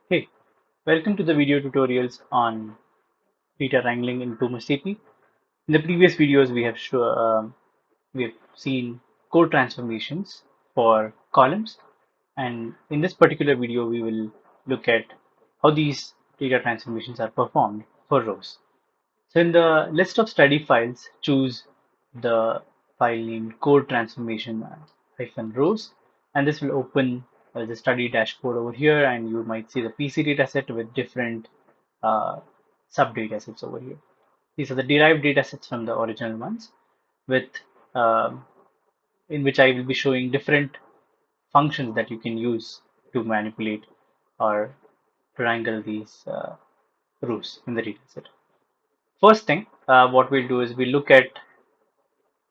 Hey, welcome to the video tutorials on data wrangling in PumasCP. In the previous videos, we have seen code transformations for columns, and in this particular video, we will look at how these data transformations are performed for rows. So, in the list of study files, choose the file named code transformation -rows, and this will open the study dashboard over here, and you might see the PC dataset with different uh, sub datasets over here. These are the derived datasets from the original ones, with um in which I will be showing different functions that you can use to manipulate or wrangle these rows in the dataset. First thing, what we'll do is we look at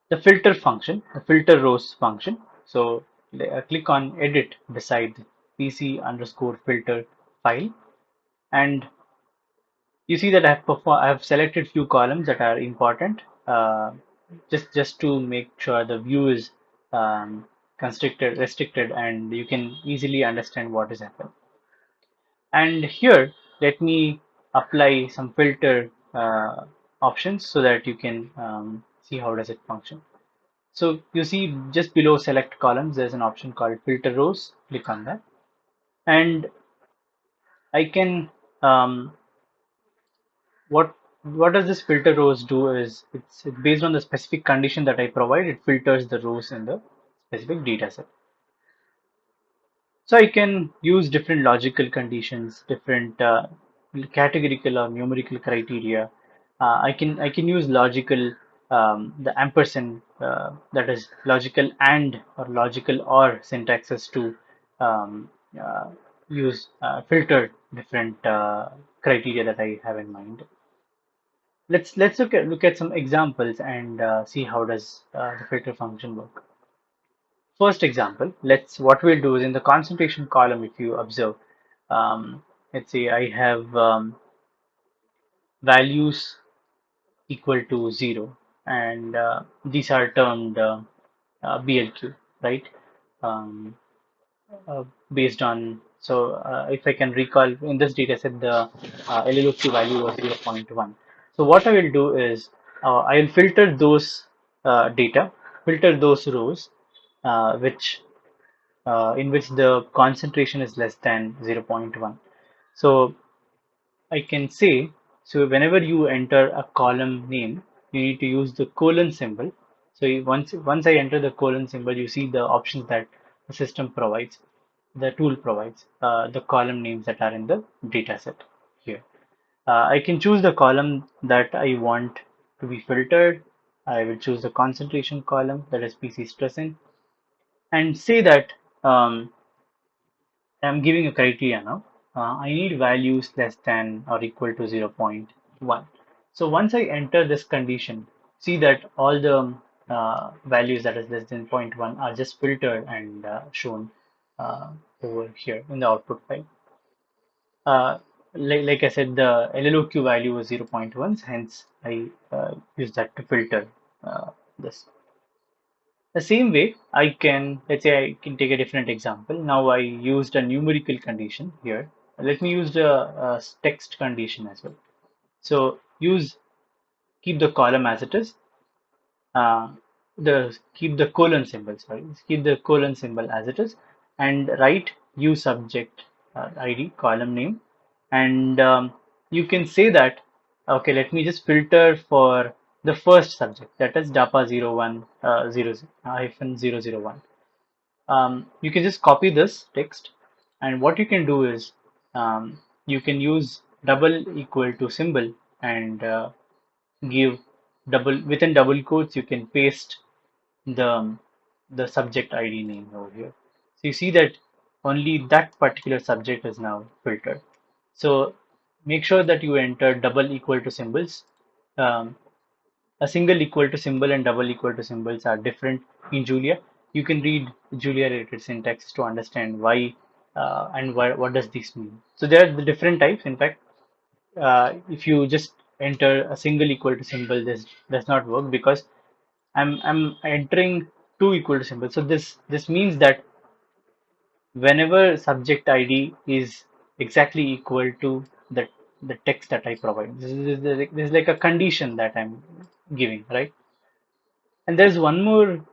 the filter function, the filter rows function. So click on edit beside the PC underscore filter file, and you see that I have selected few columns that are important, just to make sure the view is restricted, and you can easily understand what is happening. And here, let me apply some filter options so that you can see how does it function. So you see just below select columns, there's an option called filter rows. Click on that, and I can what does this filter rows do is it's based on the specific condition that I provide. It filters the rows in the specific data set. So I can use different logical conditions, different categorical or numerical criteria. I can use logical, the ampersand, that is logical and or logical or syntaxes to um, uh, use filter different criteria that I have in mind. Let's look at some examples and see how does the filter function work. First example, what we'll do is in the concentration column, if you observe, um, let's say I have values equal to 0, and these are termed BLQ, right? Um, Based on, if I can recall, in this data set, the LLOQ value was 0.1. So what I will do is I will filter those filter those rows which in which the concentration is less than 0.1. So I can say, so whenever you enter a column name, you need to use the colon symbol. So once I enter the colon symbol, you see the options that the system provides, the tool provides, the column names that are in the data set here. I can choose the column that I want to be filtered. I will choose the concentration column, that is PC stress in, and say that um, I'm giving a criteria now. I need values less than or equal to 0.1. So once I enter this condition, see that all the values that is less than zero point 0.1 are just filtered and shown uh, over here in the output file. Like I said, the LLOQ value was 0.1, hence I use that to filter this. The same way, let's say I can take a different example. Now I used a numerical condition here. Let me use the text condition as well. So keep the column as it is. Uh, keep the colon symbol, sorry, keep the colon symbol as it is, and write u subject ID column name, and you can say that, okay, let me just filter for the first subject, that is DAPA 01 hyphen 001. You can just copy this text, and what you can do is you can use double equal to symbol and give double within double quotes. You can paste the the subject ID name over here. So you see that only that particular subject is now filtered. So make sure that you enter double equal to symbols. Um, a single equal to symbol and double equal to symbols are different in Julia. You can read Julia related syntax to understand why and what does this mean. So there are the different types. In fact, if you just enter a single equal to symbol, this does not work because I'm entering two equal to symbols. So this means that whenever subject ID is exactly equal to the text that I provide. This is like a condition that I'm giving, right? And there's one more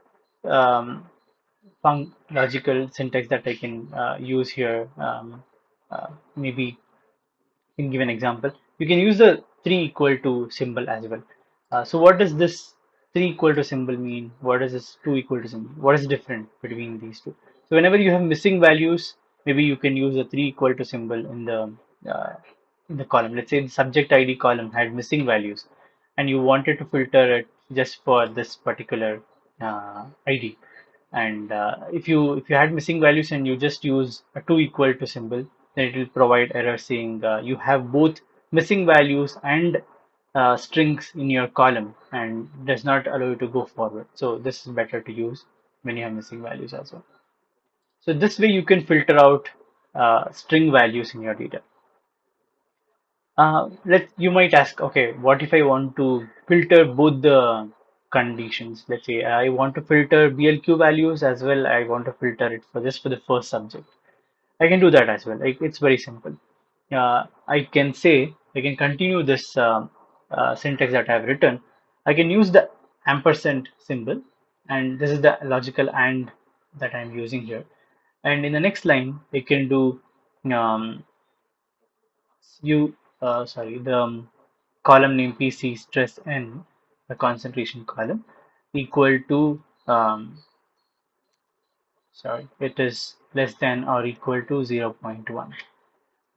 logical syntax that I can use here. Maybe can give an example. You can use the 3 equal to symbol as well. So what does this 3 equal to symbol mean? What does this 2 equal to symbol? What is different between these two? So whenever you have missing values, maybe you can use the 3 equal to symbol uh, in the column. Let's say the subject ID column had missing values, and you wanted to filter it just for this particular ID. And if you had missing values and you just use a 2 equal to symbol, then it will provide error saying you have both missing values and strings in your column and does not allow you to go forward. So this is better to use when you have missing values as well. So this way you can filter out string values in your data. Let you might ask, okay, what if I want to filter both the conditions? Let's say I want to filter BLQ values as well. I want to filter it for just for the first subject. I can do that as well. Like, it's very simple. I can say I can continue this syntax that I have written. I can use the ampersand symbol, and this is the logical and that I'm using here. And in the next line, I can do um, you sorry the column name PC stress n, the concentration column, equal to sorry, it is less than or equal to 0.1. You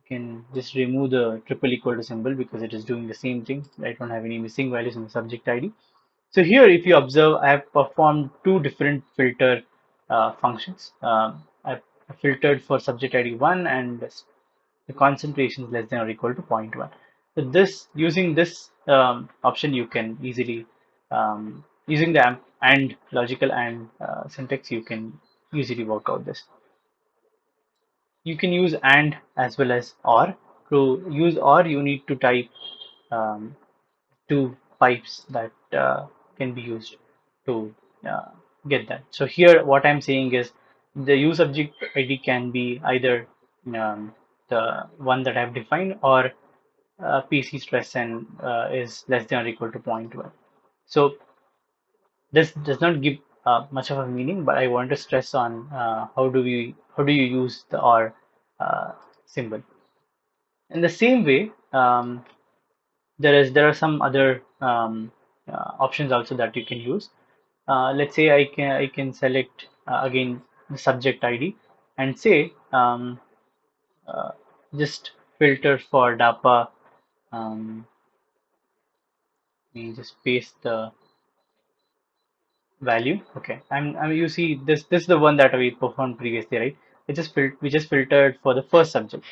can just remove the triple equal to symbol because it is doing the same thing. I don't have any missing values in the subject ID. So here, if you observe, I have performed two different filter functions. I've filtered for subject ID 1 and the concentration is less than or equal to zero point 0.1. So this, using this option, you can easily using the and logical and syntax, you can easily work out this. You can use and as well as or. To use or, you need to type um, two pipes that can be used to uh, get that. So here, what I'm saying is the use subject ID can be either the one that I've defined, or PC stress n is less than or equal to zero point 0.1. So this does not give much of a meaning, but I want to stress on how do you use the or symbol. In the same way, there are some other options also that you can use. Let's say I can select again the subject ID and say uh, just filter for DAPA. Let me just paste the value. Okay, you see this is the one that we performed previously, right? We just filtered for the first subject.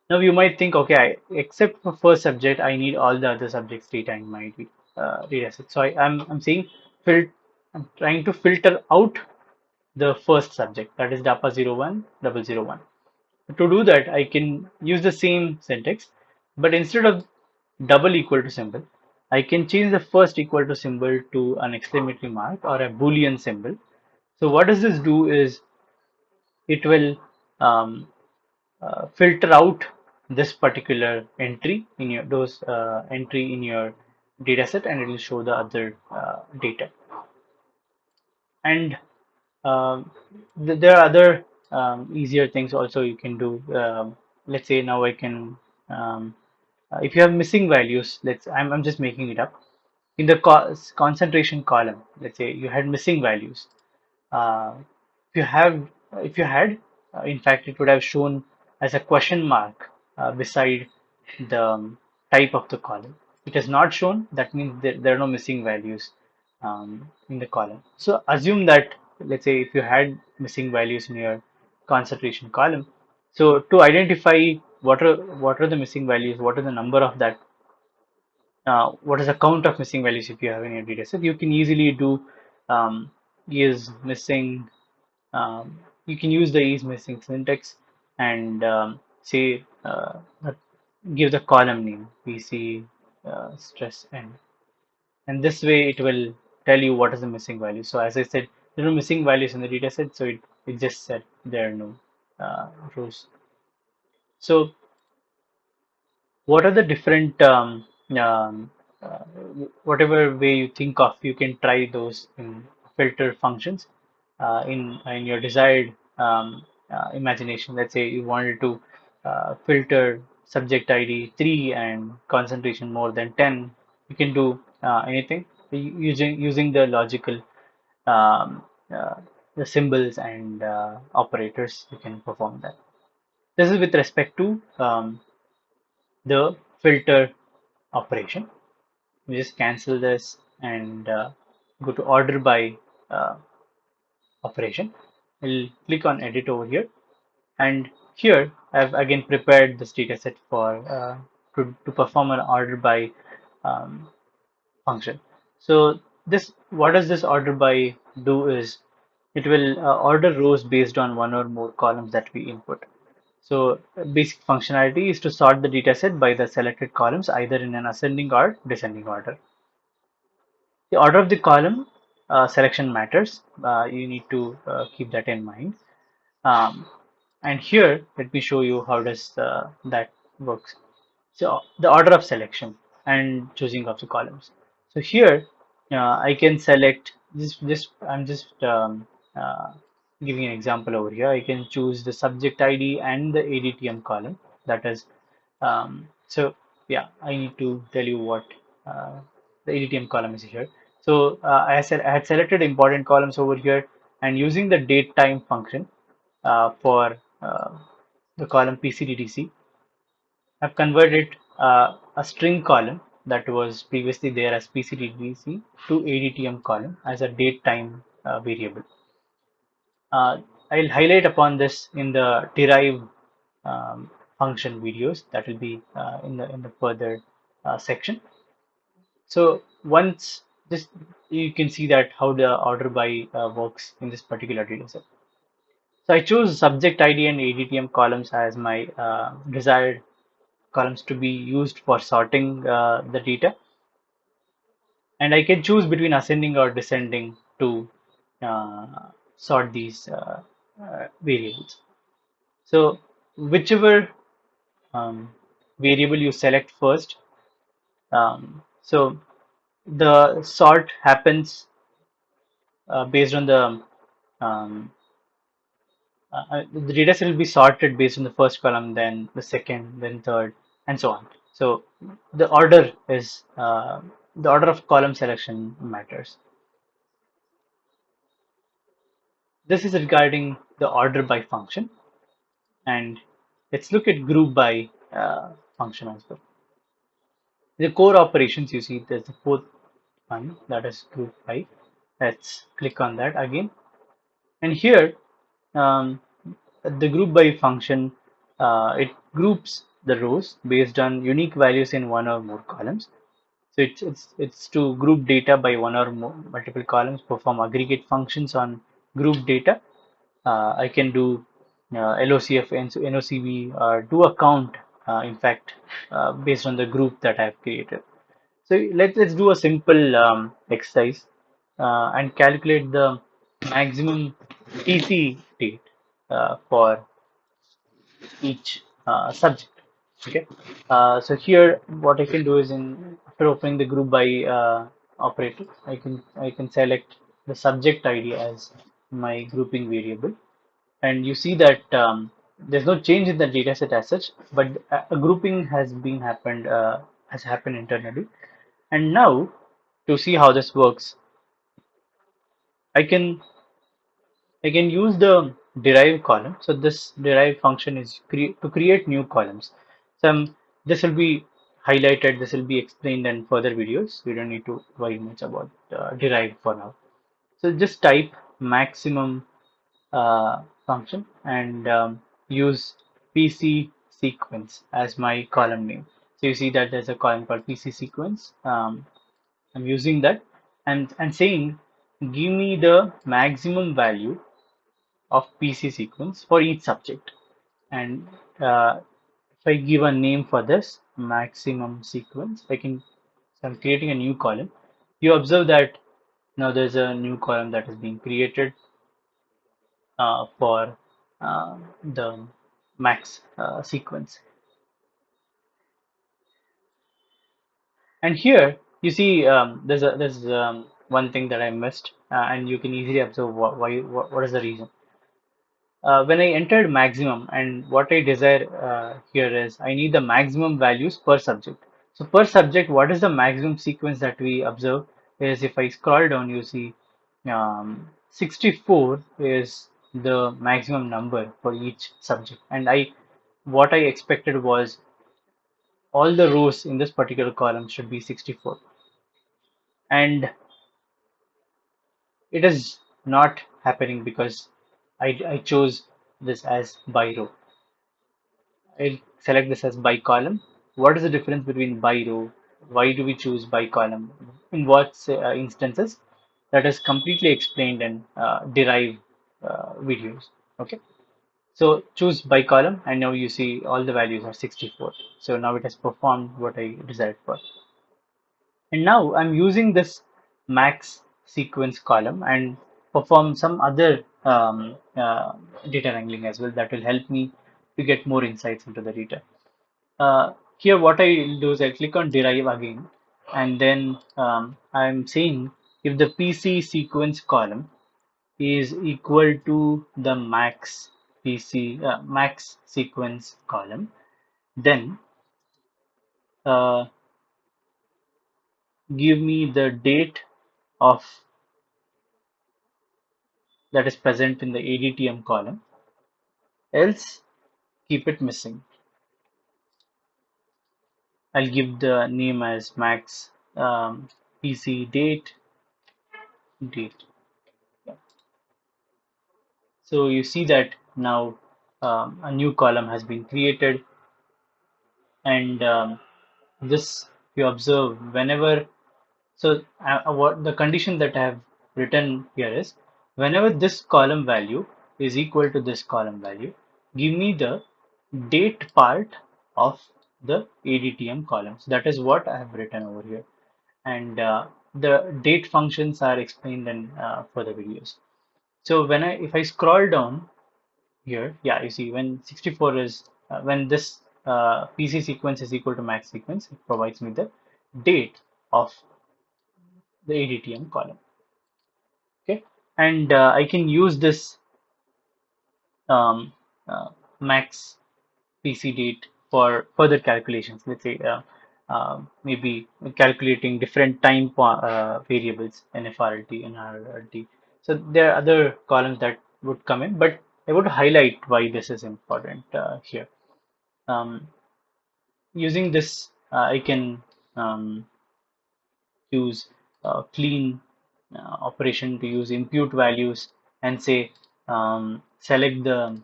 Now you might think, okay, except for first subject, I need all the other subjects data in my data set. So I'm saying fil I'm trying to filter out the first subject, that is DAPA 01 001. To do that, I can use the same syntax, but instead of double equal to symbol, I can change the first equal to symbol to an exclamatory mark or a Boolean symbol. So what does this do is it will um, filter out this particular entry in your those entry in your data set, and it will show the other data. And there are other easier things also you can do. Let's say now I can if you have missing values, I'm just making it up. In the concentration column, let's say you had missing values. uh, if you have, if you had, in fact, it would have shown as a question mark beside the type of the column. It has not shown. That means there are no missing values in the column. So assume that, let's say, if you had missing values in your concentration column, so to identify what are the missing values, what are the number of that, what is the count of missing values if you have in your data set, you can easily do is missing. You can use the is missing syntax and say give the column name PC stress n, and this way it will tell you what is the missing value. So as I said, there are no missing values in the data set, so it just said there are no rows. So what are the different um, uh, whatever way you think of, you can try those in filter functions in your desired imagination. Let's say you wanted to filter subject ID 3 and concentration more than 10. You can do anything using the logical um, uh, the symbols and operators. You can perform that. This is with respect to the filter operation. We just cancel this and go to order by uh, operation. We'll click on edit over here, and here I've again prepared this data set for to perform an order by um, function. So this, what does this order by do is it will order rows based on one or more columns that we input. So basic functionality is to sort the dataset by the selected columns either in an ascending or descending order. The order of the column selection matters. You need to keep that in mind. Um, and here, let me show you how does that works. So the order of selection and choosing of the columns. So here, I can select this. I'm just giving an example over here. I can choose the subject ID and the ADTM column. That is, so yeah, I need to tell you what uh, the ADTM column is here. So I said I had selected important columns over here, and using the date time function for the column PCDDC, I've converted a string column that was previously there as PCDDC to ADTM column as a date time variable. Uh, I'll highlight upon this in the derive function videos that will be in the further section. So once this, you can see that how the order by works in this particular data set. So I choose subject ID and ADTM columns as my desired columns to be used for sorting the data, and I can choose between ascending or descending to sort these variables. So whichever um, variable you select first, so the sort happens based on um, the data set will be sorted based on the first column, then the second, then third, and so on. So the order is the order of column selection matters. This is regarding the order by function, and let's look at group by function as well. The core operations, you see there's the fourth one, that is group by. Let's click on that again, and here um, the group by function, it groups the rows based on unique values in one or more columns. So it's to group data by one or more multiple columns, perform aggregate functions on group data. I can do LOCF and NOCV, do a count, in fact, based on the group that I've created. So let's do a simple exercise and calculate the maximum PC date for each subject. Okay. So here, what I can do is, in after opening the group by operator, I can select the subject ID as my grouping variable, and you see that there's no change in the dataset as such, but a grouping has happened internally. And now, to see how this works, I can I can use the derive column. So this derive function is to create new columns. So this will be highlighted. This will be explained in further videos. We don't need to worry much about derive for now. So just type maximum function and use PC sequence as my column name. So you see that there's a column called PC sequence. I'm using that and saying give me the maximum value of PC sequence for each subject. And if I give a name for this maximum sequence, so I'm creating a new column. You observe that now there's a new column that is being created for the max sequence. And here you see there's one thing that I missed, and you can easily observe what is the reason. When I entered maximum, and what I desire here is I need the maximum values per subject. So per subject, what is the maximum sequence that we observe is if I scroll down, you see 64 is the maximum number for each subject. And what I expected was all the rows in this particular column should be 64. And it is not happening because I chose this as by row. I'll select this as by column. What is the difference between by row? Why do we choose by column? In what instances? That is completely explained in derive videos. Okay. So choose by column, and now you see all the values are 64. So now it has performed what I desired for. And now I'm using this max sequence column and perform some other data wrangling as well that will help me to get more insights into the data. Here, what I do is I click on derive again, and then I'm saying if the PC sequence column is equal to the max sequence column, then uh, give me the date of that is present in the ADTM column, else keep it missing. I'll give the name as max PC date. So you see that now a new column has been created, and this you observe whenever. So what the condition that I have written here is whenever this column value is equal to this column value, give me the date part of the ADTM column. So that is what I have written over here, and the date functions are explained in further videos. So if I scroll down here, yeah, you see when 64 is when this PC sequence is equal to max sequence, it provides me the date of the ADTM column. Okay, and I can use this um, uh, max PC date for further calculations. Let's say maybe calculating different time variables, NFRLT, NRLT. So there are other columns that would come in, but I would highlight why this is important here. Um, Using this, I can use clean operation to use impute values and say select the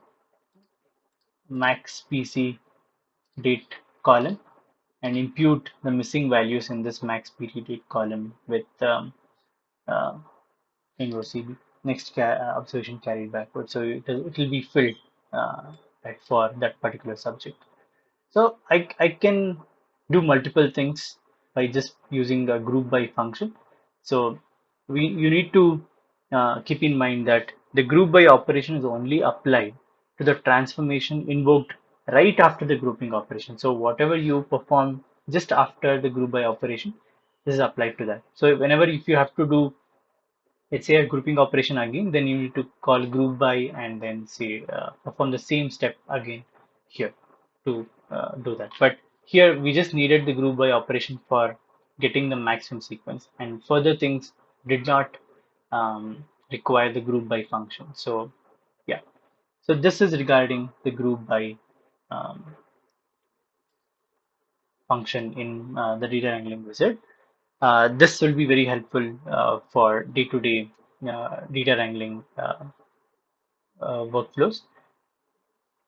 max PC date column and impute the missing values in this max PC date column with uh, inverse CB. Next observation carried backward, so it will be filled right for that particular subject. So I can do multiple things by just using the group by function. So you need to keep in mind that the group by operation is only applied to the transformation invoked right after the grouping operation. So whatever you perform just after the group by operation, this is applied to that. So whenever if you have to do, let's say, a grouping operation again, then you need to call group by and then say perform the same step again here to do that. But here we just needed the group by operation for getting the maximum sequence, and further things did not require the group by function. So yeah, so this is regarding the group by um, function in the data wrangling wizard. This will be very helpful for day-to-day data wrangling workflows.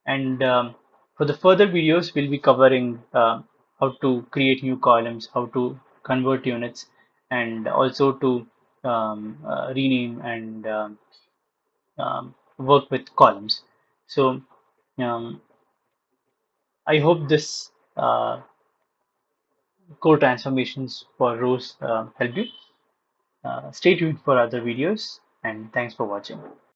And for the further videos, we'll be covering how to create new columns, how to convert units, and also to rename and work with columns. So um, I hope this core transformations for rows help you. Stay tuned for other videos, and thanks for watching.